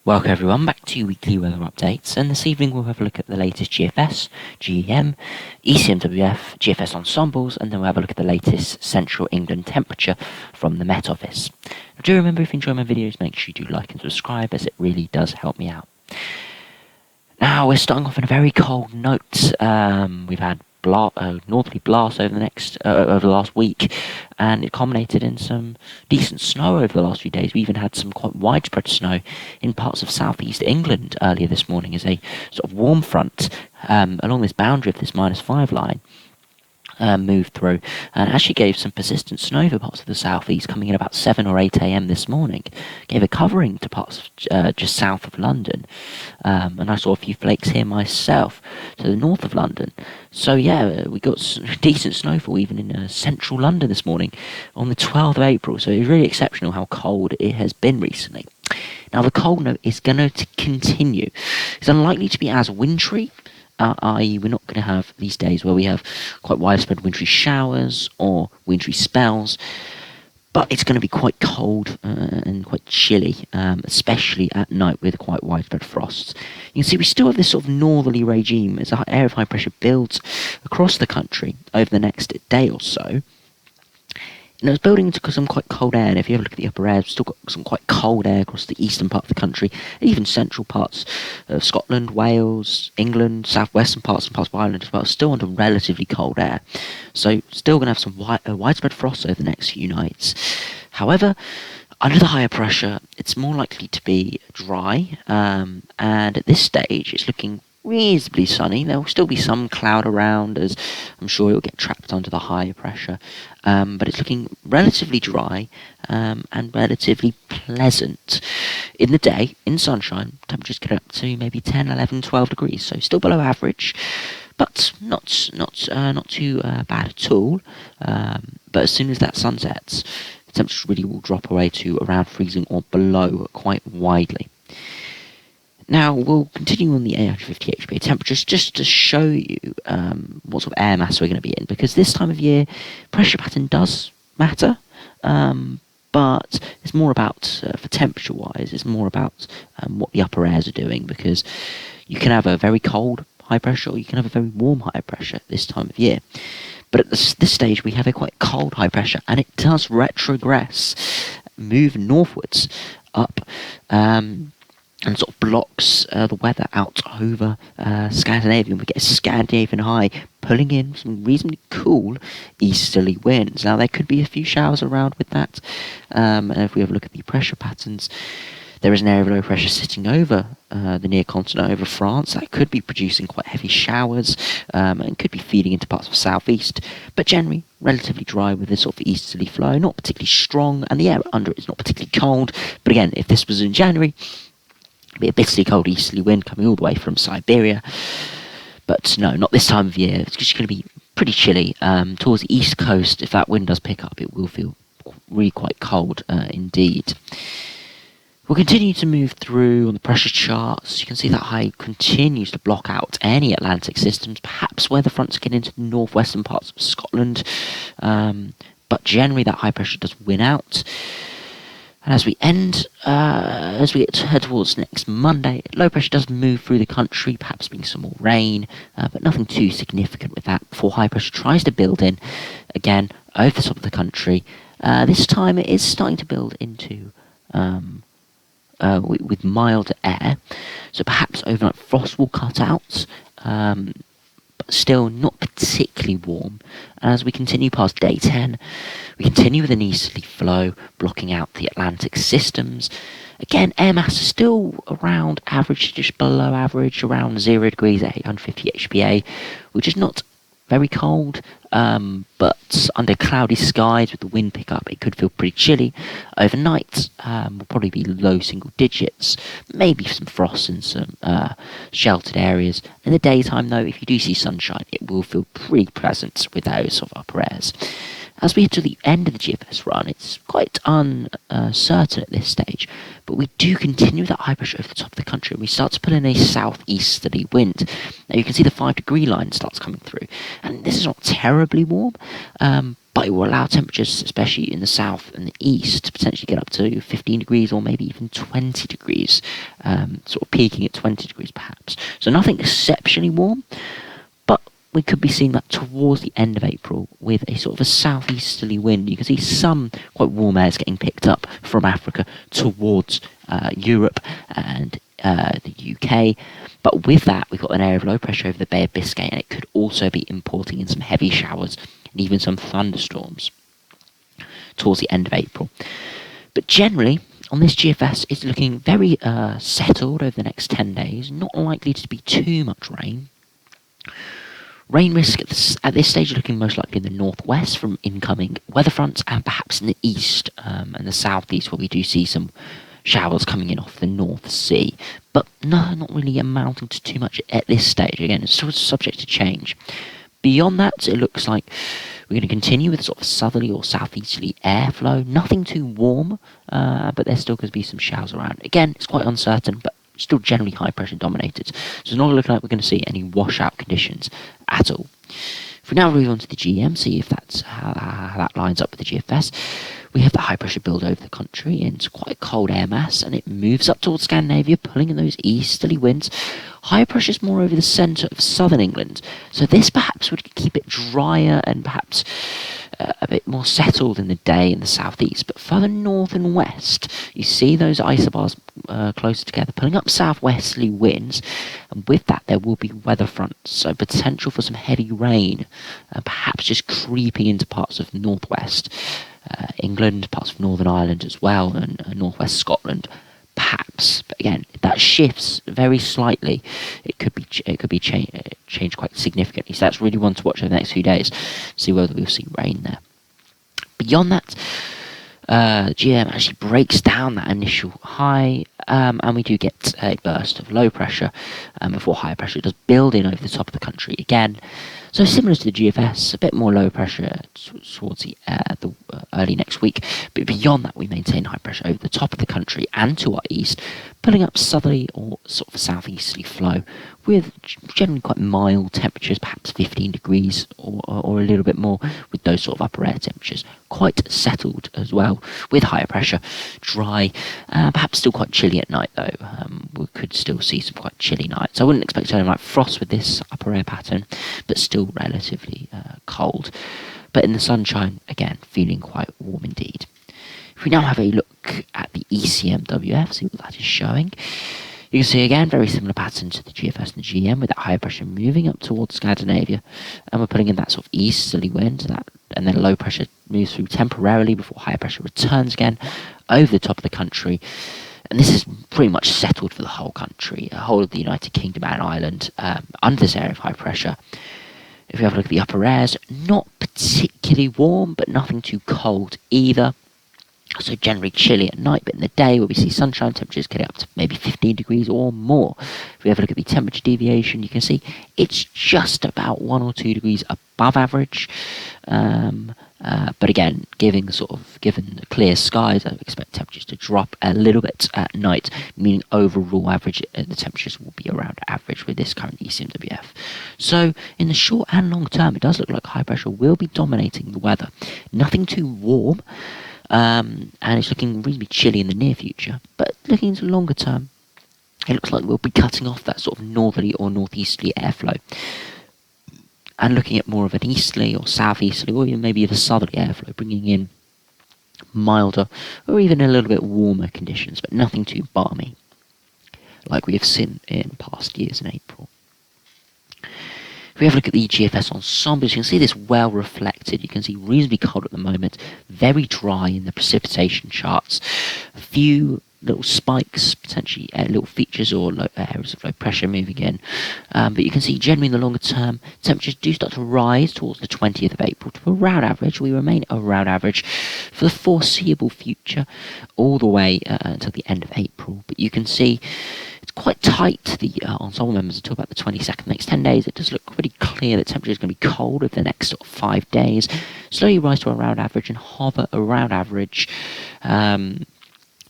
Welcome everyone back to weekly weather updates, and this evening we'll have a look at the latest GFS, GEM, ECMWF, GFS ensembles, and then we'll have a look at the latest Central England temperature from the Met Office. Now, do remember, if you enjoy my videos, make sure you do like and subscribe, as it really does help me out. Now we're starting off on a very cold note. We've had northerly blasts over the last week, and it culminated in some decent snow over the last few days. We even had some quite widespread snow in parts of southeast England earlier this morning, as a sort of warm front along this boundary of this -5 line moved through, and actually gave some persistent snow for parts of the southeast, coming in about 7 or 8 a.m. this morning. Gave a covering to parts of just south of London, and I saw a few flakes here myself to the north of London. So yeah, we got decent snowfall even in central London this morning on the 12th of April, so it's really exceptional how cold it has been recently. Now the cold note is going to continue. It's unlikely to be as wintry, i.e. we're not going to have these days where we have quite widespread wintry showers or wintry spells, but it's going to be quite cold and quite chilly, especially at night with quite widespread frosts. You can see we still have this sort of northerly regime as an area of high pressure builds across the country over the next day or so. And it's building into some quite cold air, and if you have a look at the upper air, we've still got some quite cold air across the eastern part of the country, even central parts of Scotland, Wales, England, southwestern parts and parts of Ireland as well, still under relatively cold air. So still going to have some widespread frost over the next few nights. However, under the higher pressure, it's more likely to be dry, and at this stage it's looking reasonably sunny. There will still be some cloud around, as I'm sure it will get trapped under the higher pressure, but it's looking relatively dry and relatively pleasant. In the day, in sunshine, temperatures get up to maybe 10, 11, 12 degrees, so still below average, but not too bad at all. But as soon as that sun sets, the temperatures really will drop away to around freezing or below quite widely. Now, we'll continue on the 850 HPA temperatures just to show you what sort of air mass we're going to be in, because this time of year, pressure pattern does matter, but it's more about, for temperature-wise, it's more about what the upper airs are doing, because you can have a very cold high pressure, or you can have a very warm high pressure this time of year. But at this stage, we have a quite cold high pressure, and it does retrogress, move northwards up, and sort of blocks the weather out over Scandinavia. We get a Scandinavian high pulling in some reasonably cool easterly winds. Now, there could be a few showers around with that, and if we have a look at the pressure patterns, there is an area of low pressure sitting over the near continent, over France, that could be producing quite heavy showers and could be feeding into parts of southeast, but generally relatively dry with this sort of easterly flow, not particularly strong, and the air under it is not particularly cold. But again, if this was in January, be a bitterly cold easterly wind coming all the way from Siberia, but no, not this time of year. It's just going to be pretty chilly. Towards the east coast, if that wind does pick up, it will feel really quite cold indeed. We'll continue to move through on the pressure charts. You can see that high continues to block out any Atlantic systems, perhaps where the fronts get into the northwestern parts of Scotland, but generally that high pressure does win out. And as we head towards next Monday, low pressure does move through the country, perhaps bring some more rain, but nothing too significant with that, before high pressure tries to build in again over the top of the country. This time it is starting to build into with milder air, so perhaps overnight frost will cut out, but still not particularly warm. And as we continue past day 10, we continue with an easterly flow, blocking out the Atlantic systems. Again, air mass is still around average, just below average, around 0 degrees at 850 HPA, which is not very cold, but under cloudy skies with the wind pickup, it could feel pretty chilly. Overnight, will probably be low single digits, maybe some frost in some sheltered areas. In the daytime, though, if you do see sunshine, it will feel pretty pleasant with those sort of upper airs. As we head to the end of the GFS run, it's quite uncertain at this stage, but we do continue that high pressure over the top of the country, and we start to pull in a southeasterly wind. Now you can see the 5 degree line starts coming through, and this is not terribly warm, but it will allow temperatures, especially in the south and the east, to potentially get up to 15 degrees or maybe even 20 degrees, sort of peaking at 20 degrees perhaps. So nothing exceptionally warm, but we could be seeing that towards the end of April with a sort of a southeasterly wind. You can see some quite warm airs getting picked up from Africa towards Europe and the UK. But with that, we've got an area of low pressure over the Bay of Biscay, and it could also be importing in some heavy showers and even some thunderstorms towards the end of April. But generally, on this GFS, it's looking very settled over the next 10 days. Not likely to be too much rain. Rain risk at this stage looking most likely in the northwest from incoming weather fronts, and perhaps in the east and the southeast, where we do see some showers coming in off the North Sea. But no, not really amounting to too much at this stage. Again, it's still subject to change. Beyond that, it looks like we're going to continue with sort of southerly or southeasterly airflow. Nothing too warm, but there's still going to be some showers around. Again, it's quite uncertain, but still generally high pressure dominated. So it's not looking like we're going to see any washout conditions at all. If we now move on to the GEM, see if that's how that lines up with the GFS. We have the high pressure build over the country, and it's quite a cold air mass, and it moves up towards Scandinavia, pulling in those easterly winds. High pressure is more over the centre of southern England, so this perhaps would keep it drier and perhaps a bit more settled in the day in the southeast. But further north and west, you see those isobars closer together, pulling up southwesterly winds, and with that there will be weather fronts, so potential for some heavy rain, perhaps just creeping into parts of northwest England, parts of Northern Ireland as well, and northwest Scotland, perhaps. But again, if that shifts very slightly, it could be changed quite significantly. So that's really one to watch over the next few days, see whether we'll see rain there. Beyond that, GM actually breaks down that initial high, and we do get a burst of low pressure before high pressure does build in over the top of the country again. So similar to the GFS, a bit more low pressure towards the early next week, but beyond that we maintain high pressure over the top of the country and to our east, pulling up southerly or sort of southeasterly flow with generally quite mild temperatures, perhaps 15 degrees or a little bit more, with those sort of upper air temperatures. Quite settled as well, with higher pressure, dry, perhaps still quite chilly at night though. We could still see some quite chilly nights. I wouldn't expect anything like frost with this upper air pattern, but still relatively cold. But in the sunshine, again, feeling quite warm indeed. If we now have a look at the ECMWF, see what that is showing. You can see again, very similar pattern to the GFS and the GM, with that higher pressure moving up towards Scandinavia, and we're putting in that sort of easterly wind, and then low pressure moves through temporarily before higher pressure returns again over the top of the country. And this is pretty much settled for the whole country, the whole of the United Kingdom and Ireland, under this area of high pressure. If we have a look at the upper airs, not particularly warm, but nothing too cold either. So generally chilly at night, but in the day where we see sunshine, temperatures getting up to maybe 15 degrees or more. If we have a look at the temperature deviation, you can see it's just about 1 or 2 degrees above average. But again, given the clear skies, I expect temperatures to drop a little bit at night, meaning overall average the temperatures will be around average with this current ECMWF. So in the short and long term, it does look like high pressure will be dominating the weather. Nothing too warm. And it's looking reasonably chilly in the near future, but looking into longer term, it looks like we'll be cutting off that sort of northerly or northeasterly airflow and looking at more of an easterly or southeasterly or even maybe the southerly airflow, bringing in milder or even a little bit warmer conditions, but nothing too balmy like we have seen in past years in April. If we have a look at the GFS ensembles, you can see this well reflected. You can see reasonably cold at the moment, very dry in the precipitation charts. A few little spikes, potentially little features or areas of low pressure moving in. But you can see generally in the longer term, temperatures do start to rise towards the 20th of April to around average. We remain around average for the foreseeable future, all the way until the end of April. But you can see it's quite tight, the ensemble members, until about the 22nd. Next 10 days, it does look pretty clear that temperature is going to be cold over the next sort of 5 days. Slowly rise to around average and hover around average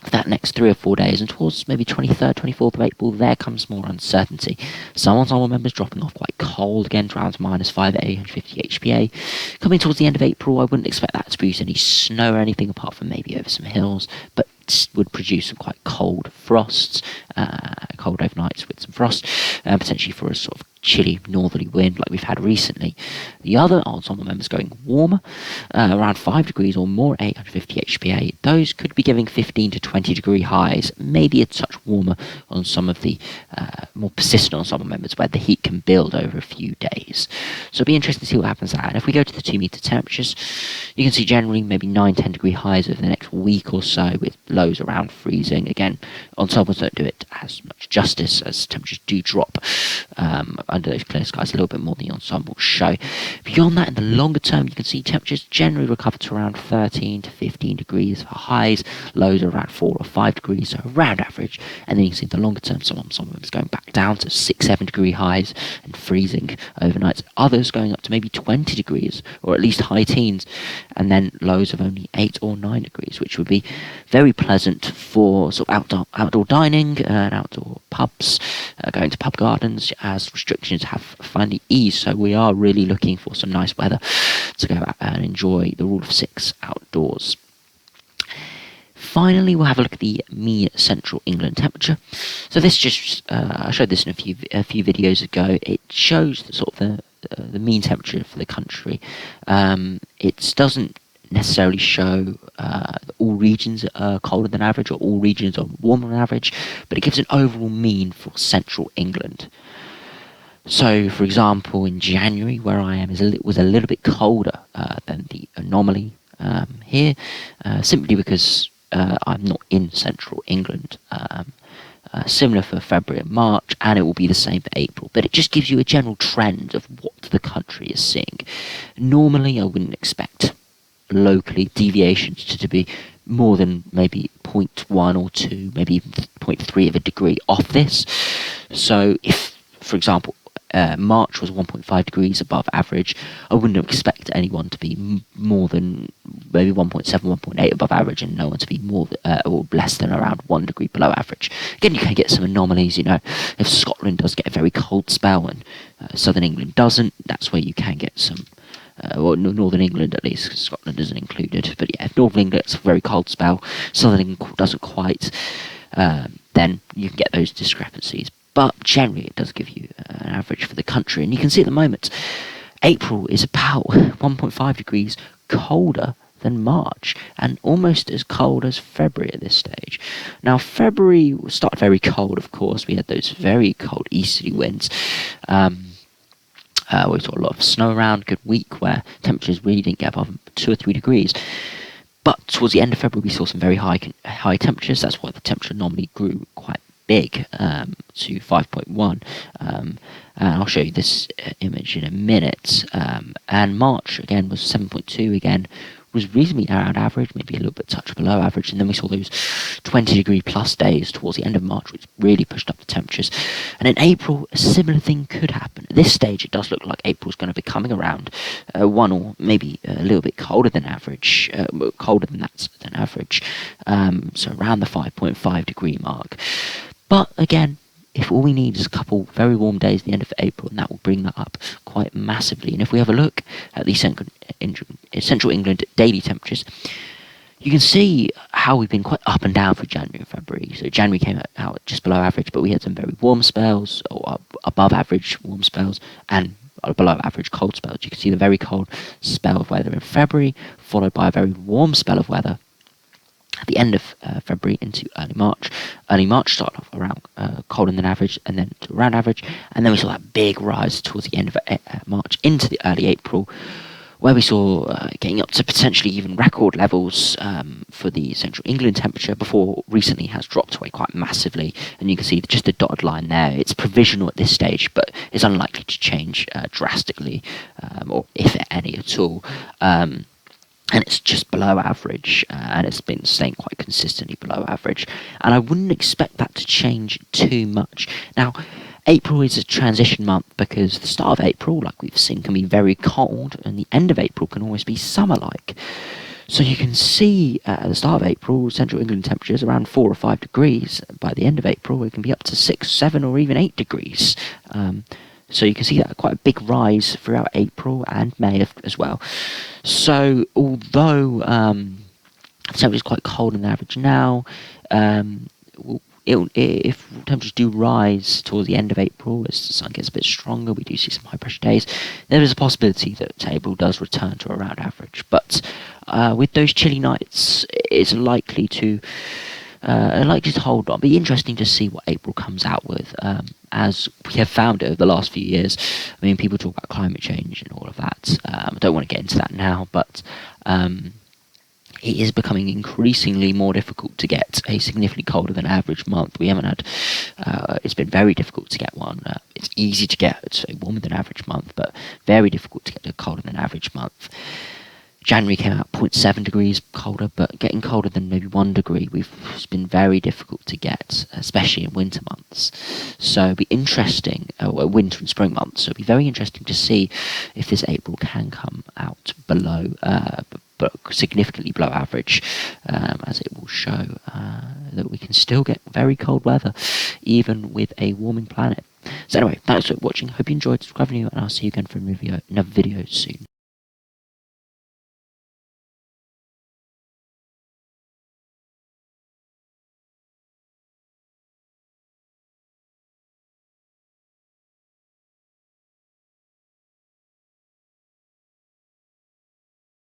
for that next 3 or 4 days, and towards maybe 23rd, 24th of April, there comes more uncertainty. Some ensemble members dropping off quite cold, again down to -5 at 850 HPA. Coming towards the end of April, I wouldn't expect that to produce any snow or anything apart from maybe over some hills, but would produce some quite cold frosts, cold overnights with some frost, potentially for a sort of chilly northerly wind like we've had recently. The other ensemble members going warmer, around 5 degrees or more, 850 HPA. Those could be giving 15 to 20 degree highs, maybe a touch warmer on some of the more persistent ensemble members where the heat can build over a few days. So it'll be interesting to see what happens there. And if we go to the 2 meter temperatures, you can see generally maybe 9-10 degree highs over the next week or so, with lows around freezing. Again, ensembles don't do it as much justice as temperatures do drop under those clear skies a little bit more than the ensembles show. Beyond that, in the longer term, you can see temperatures generally recover to around 13 to 15 degrees for highs, lows are around 4 or 5 degrees, so around average. And then you can see in the longer term, some ensembles going back down to 6-7 degree highs and freezing overnights. Others going up to maybe 20 degrees or at least high teens, and then lows of only 8 or 9 degrees, which would be very pleasant for sort of outdoor dining and outdoor pubs, going to pub gardens, as restrictions have finally eased. So we are really looking for some nice weather to go out and enjoy the rule of 6 outdoors. Finally, we'll have a look at the mean central England temperature. So this just, I showed this in a few videos ago. It shows the sort of the mean temperature for the country. It doesn't necessarily show all regions are colder than average or all regions are warmer than average, but it gives an overall mean for central England. So, for example, in January, where I am, was a little bit colder than the anomaly here, simply because I'm not in central England. Similar for February and March, and it will be the same for April. But it just gives you a general trend of what the country is seeing. Normally, I wouldn't expect locally deviations to be more than maybe 0.1 or 2, maybe even 0.3 of a degree off this. So if, for example, March was 1.5 degrees above average, I wouldn't expect anyone to be more than maybe 1.7, 1.8 above average, and no one to be more or less than around 1 degree below average. Again, you can get some anomalies, if Scotland does get a very cold spell and southern England doesn't, that's where you can get some Northern England at least, because Scotland isn't included. But yeah, if Northern England gets a very cold spell, Southern England doesn't quite, then you can get those discrepancies. But generally, it does give you an average for the country. And you can see at the moment, April is about 1.5 degrees colder than March, and almost as cold as February at this stage. Now, February started very cold, of course. We had those very cold easterly winds. We saw a lot of snow around, good week where temperatures really didn't get above 2 or 3 degrees. But towards the end of February, we saw some very high temperatures. That's why the temperature normally grew quite big, to 5.1. And I'll show you this image in a minute. And March, again, was 7.2 again. Was reasonably around average, maybe a little bit touch below average, and then we saw those 20 degree plus days towards the end of March, which really pushed up the temperatures. And in April, a similar thing could happen. At this stage, it does look like April's going to be coming around 1 or maybe a little bit colder than average, colder than average, so around the 5.5 degree mark. But again, if all we need is a couple very warm days at the end of April, and that will bring that up quite massively. And if we have a look at the central England daily temperatures, you can see how we've been quite up and down for January and February. So January came out just below average, but we had some very warm spells, or above average warm spells, and below average cold spells. You can see the very cold spell of weather in February, followed by a very warm spell of weather at the end of February into early March. Early March started off around colder than average, and then to around average, and then we saw that big rise towards the end of March into the early April, where we saw getting up to potentially even record levels for the central England temperature, before recently has dropped away quite massively. And you can see just the dotted line there. It's provisional at this stage, but it's unlikely to change drastically, or if any at all. And it's just below average, and it's been staying quite consistently below average. And I wouldn't expect that to change too much. Now, April is a transition month because the start of April, like we've seen, can be very cold, and the end of April can always be summer-like. So you can see at the start of April, central England temperatures around 4 or 5 degrees. By the end of April, it can be up to 6, 7 or even 8 degrees. So you can see that quite a big rise throughout April and May as well. So although the temperature is quite cold on average now, if temperatures do rise towards the end of April, as the sun gets a bit stronger, we do see some high pressure days, there is a possibility that April does return to around average. But with those chilly nights, it's likely to hold on. Be interesting to see what April comes out with, as we have found it over the last few years. I mean, people talk about climate change and all of that. I don't want to get into that now, but it is becoming increasingly more difficult to get a significantly colder than average month. We haven't had, it's been very difficult to get one. It's easy to get a warmer than average month, but very difficult to get a colder than average month. January came out 0.7 degrees colder, but getting colder than maybe 1 degree, it's been very difficult to get, especially in winter months. So it'll be interesting, winter and spring months, so it'll be very interesting to see if this April can come out below, but significantly below average, as it will show that we can still get very cold weather, even with a warming planet. So anyway, thanks for watching, hope you enjoyed, subscribe, and I'll see you again for another video soon.